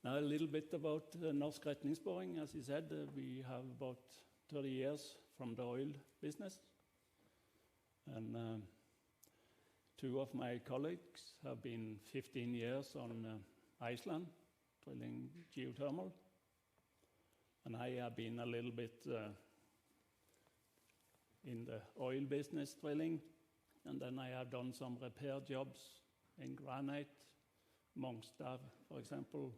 Now a little bit about Norsk Retningsboring. As you said, we have about 30 years from the oil business. And two of my colleagues have been 15 years on Iceland, drilling geothermal. And I have been a little bit in the oil business drilling. And then I have done some repair jobs in granite, Mongstad, for example,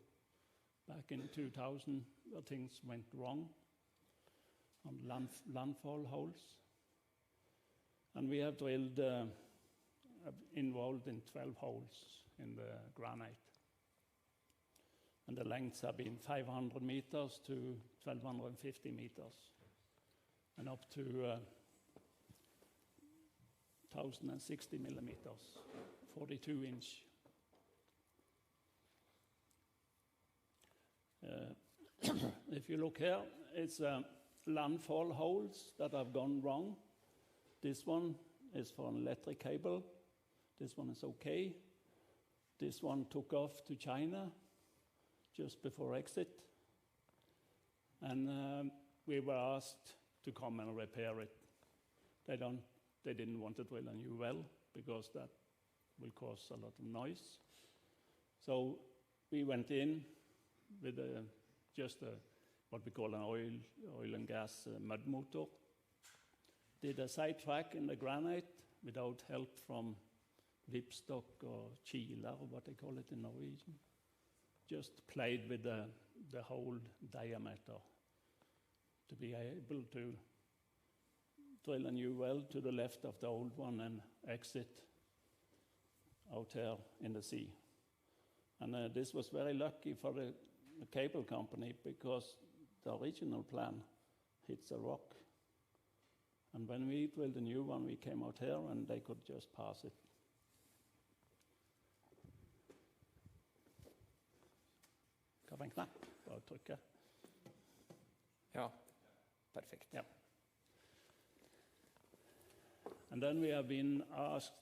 back in 2000, where things went wrong on landfall holes. And we have drilled, involved in 12 holes in the granite. And the lengths have been 500 meters to 1,250 meters, and up to 1,060 millimeters, 42 inch. If you look here, it's landfall holes that have gone wrong. This one is for an electric cable. This one is okay. This one took off to China just before exit. And we were asked to come and repair it. They didn't want to drill a new well because that will cause a lot of noise. So we went in with what we call an oil and gas mud motor. Did a side track in the granite without help from whipstock or kiler, or what they call it in Norwegian. Just played with the whole diameter to be able to drill a new well to the left of the old one and exit out here in the sea. And this was very lucky for the cable company because the original plan hits a rock. And when we drilled a new one, we came out here and they could just pass it. Kan vi en knapp? Bare trykke. Ja, perfect. Yeah. And then we have been asked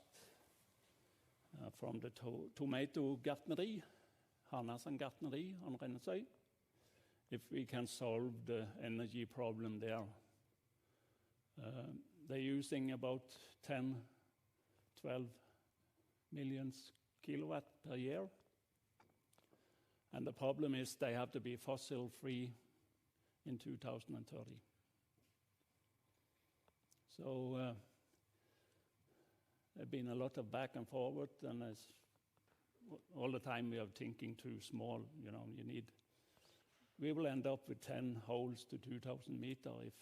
from the tomato gartneri, Hanasan gartneri on Rennesøy, if we can solve the energy problem there. They're using about 10, 12 million kilowatt per year. And the problem is they have to be fossil-free in 2030. So there's been a lot of back and forward, and all the time we are thinking too small. We will end up with 10 holes to 2,000 meters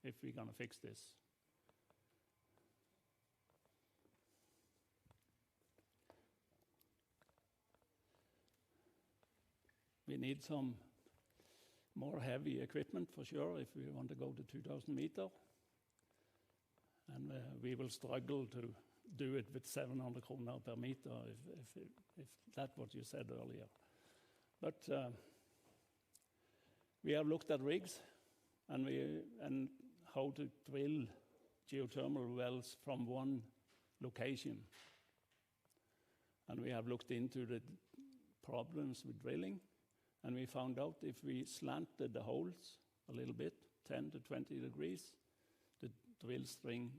if we're going to fix this. We need some more heavy equipment for sure if we want to go to 2,000 meters. And we will struggle to do it with 700 kroner per meter if that's what you said earlier. But we have looked at rigs and how to drill geothermal wells from one location. And we have looked into the problems with drilling. And we found out if we slanted the holes a little bit, 10 to 20 degrees, the drill string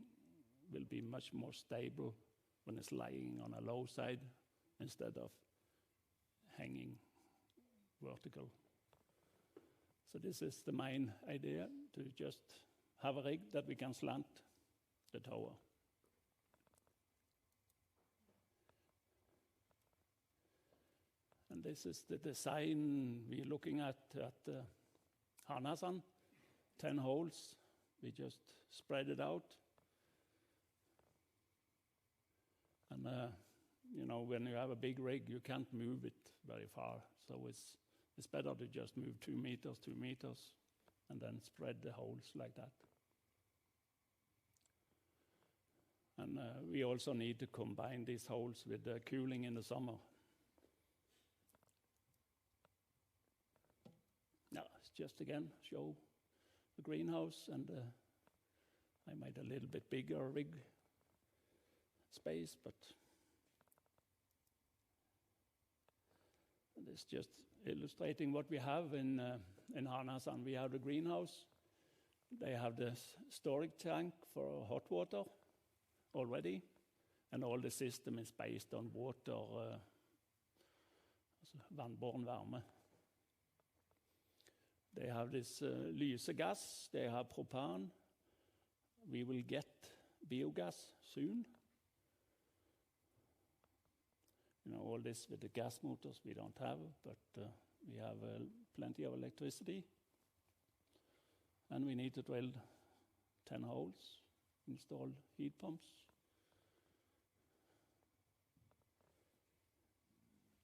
will be much more stable when it's lying on a low side instead of hanging vertical. So this is the main idea, to just have a rig that we can slant the tower. And this is the design we're looking at Hanasan, 10 holes. We just spread it out. And, when you have a big rig, you can't move it very far. So it's better to just move 2 meters, and then spread the holes like that. And we also need to combine these holes with the cooling in the summer. Now, it's just again show the greenhouse, and I made a little bit bigger rig space, but is just illustrating what we have in Hanasan. We have the greenhouse. They have the storage tank for hot water already, and all the system is based on water, vannbåren varme. They have this lysegass, they have propan. We will get biogas soon. You know, all this with the gas motors we don't have, but we have plenty of electricity. And we need to drill 10 holes, install heat pumps,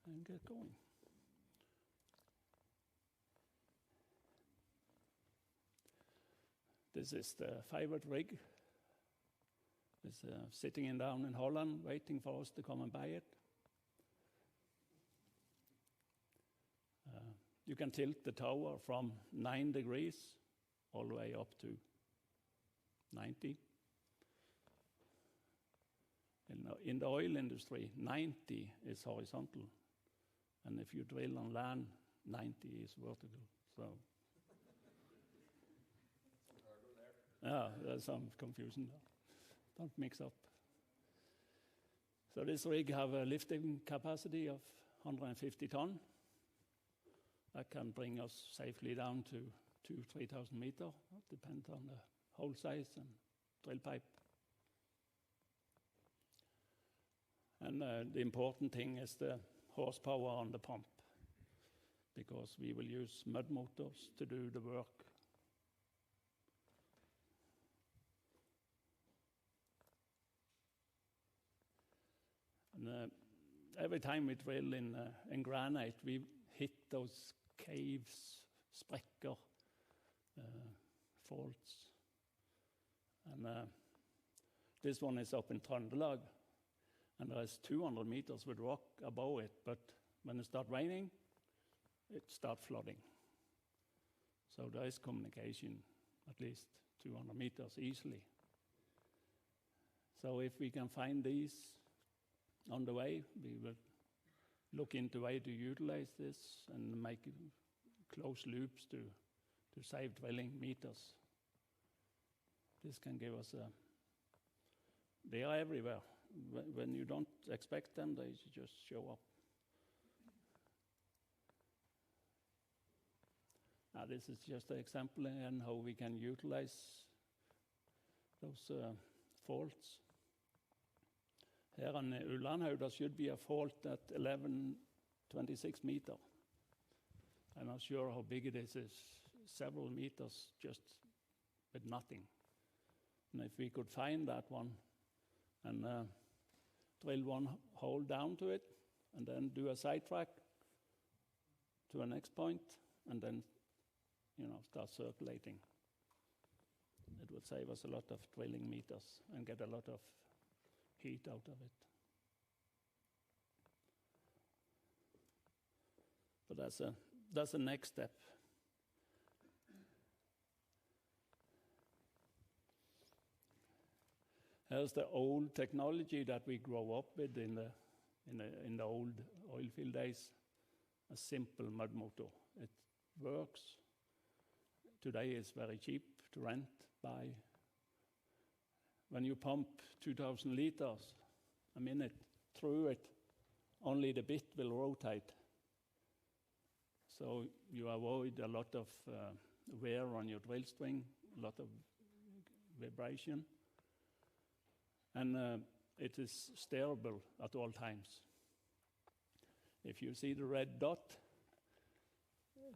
and get going. This is the favorite rig. It's sitting down in Holland, waiting for us to come and buy it. You can tilt the tower from 9 degrees all the way up to 90. In the oil industry, 90 is horizontal. And if you drill on land, 90 is vertical. So, yeah, there's some confusion there. Don't mix up. So this rig have a lifting capacity of 150 ton. That can bring us safely down to 2,000-3,000 meters. It depends on the hole size and drill pipe. And the important thing is the horsepower on the pump, because we will use mud motors to do the work. And every time we drill in granite, we hit those caves, sprekker, faults. And this one is up in Trøndelag, and there's 200 meters with rock above it, but when it starts raining, it starts flooding. So there is communication, at least 200 meters easily. So if we can find these on the way, we will look into way to utilize this and make close loops to save drilling meters. This can give us they are everywhere. When you don't expect them, they just show up. This is just an example in how we can utilize those faults. Here on Ullandhaug, there should be a fault at 1126 meters. I'm not sure how big it is. It's several meters just with nothing. And if we could find that one and drill one hole down to it, and then do a sidetrack to a next point, and then, start circulating, it would save us a lot of drilling meters and get a lot of heat out of it. But that's the next step. Here's the old technology that we grow up with in the old oil field days. A simple mud motor. It works. Today it's very cheap to rent, buy. When you pump 2,000 liters a minute through it, only the bit will rotate. So you avoid a lot of wear on your drill string, a lot of vibration. And it is steerable at all times. If you see the red dot,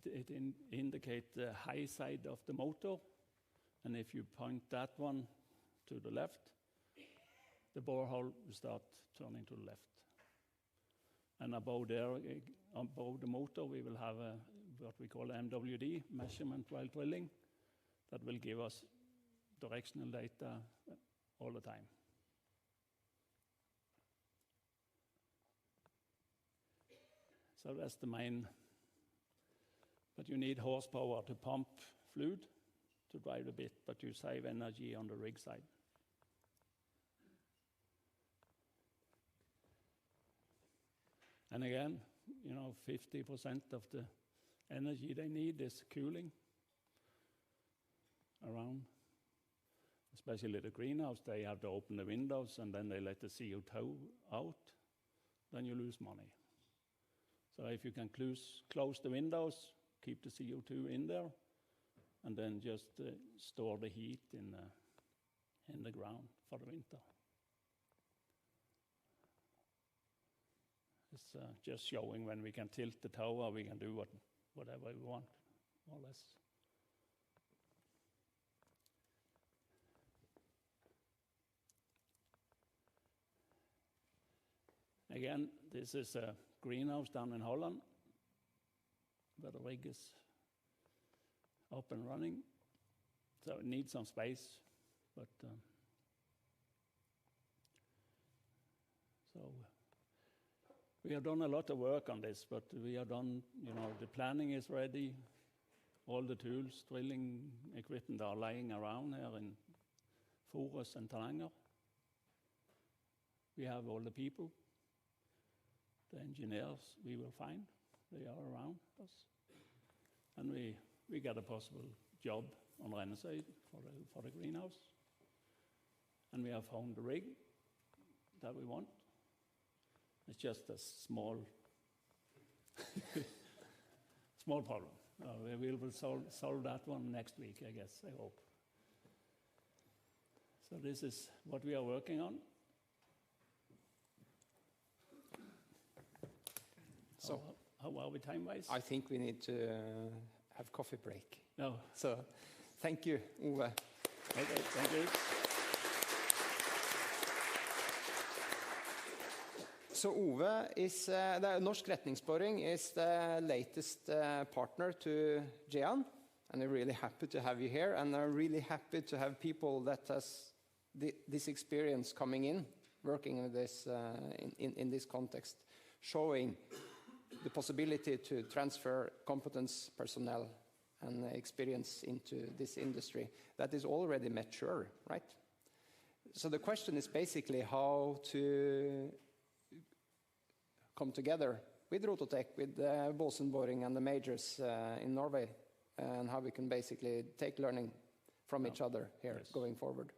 it indicates the high side of the motor. And if you point that one to the left, the borehole will start turning to the left. And above there, above the motor, we will have what we call MWD, measurement while drilling, that will give us directional data all the time. So that's the main. But you need horsepower to pump fluid to drive the bit, but you save energy on the rig side. And again, 50% of the energy they need is cooling around. Especially the greenhouse, they have to open the windows and then they let the CO2 out, then you lose money. So if you can close the windows, keep the CO2 in there, and then just store the heat in the ground for the winter. It's just showing when we can tilt the tower, we can do whatever we want, more or less. Again, this is a greenhouse down in Holland, where the rig is up and running. So it needs some space, but so we have done a lot of work on this, but we have done, the planning is ready. All the tools, drilling equipment are lying around here in Forus and Stavanger. We have all the people. The engineers we will find, they are around us. And we got a possible job on Rennesøy for the greenhouse. And we have found the rig that we want. It's just a small problem. We will solve that one next week, I guess, I hope. So this is what we are working on. So, how are we time-wise? I think we need to have coffee break. No. So, thank you, Ove. Okay, thank you. So Ove is, the Norsk Retningsboring is the latest partner to GEAN, and we're really happy to have you here, and I'm really happy to have people that has this experience coming in, working with this in this context, showing the possibility to transfer competence, personnel, and experience into this industry that is already mature, right? So the question is basically how to come together with Rototech, with Bosenboring and the majors in Norway, and how we can basically take learning from each other here going forward.